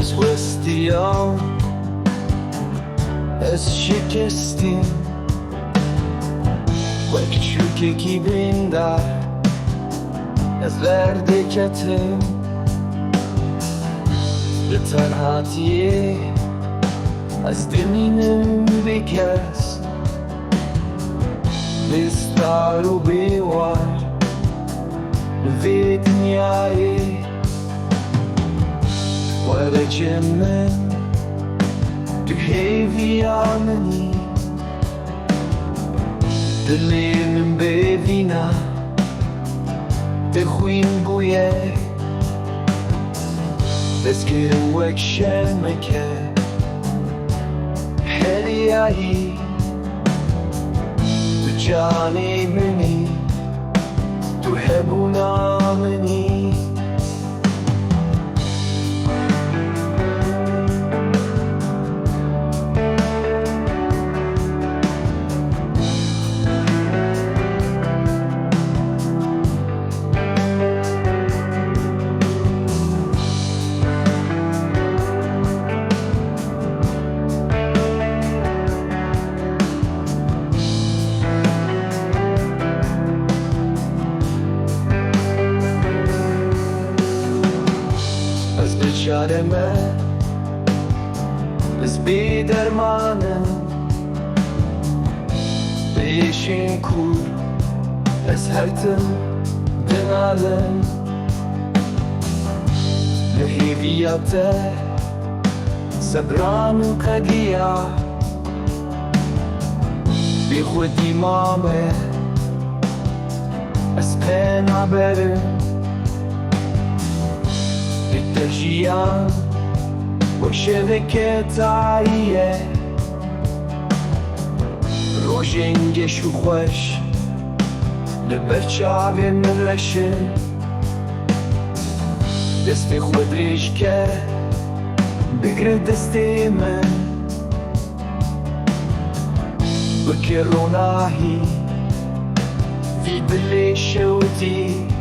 Ez westiyam, ez şikestim, wek çûkekî birîndar, ez erdê ketim, tenhatiyê, ez dimînim Bêkes, Bêstar û bêwar, vê dinyayê, Warê min, tu hêviya minî, Dilê min evîna, te xwîn bûye, ez kirim wek şemeke, heliyayî, tu canê minî, tu hebûna minî. Ez bêçare me, ez bêdermanım, êşên ku, ez hertim, dinalim, li hêviya te, sebran û qediya, bê xwedî mame, ez pena berim, jiyan wek şemeke tayê, rojên geş û xweş li ber çavê min leşin, destê xwe dirêj ke, bigre destê min, bike ronahî vî dilê şewitî.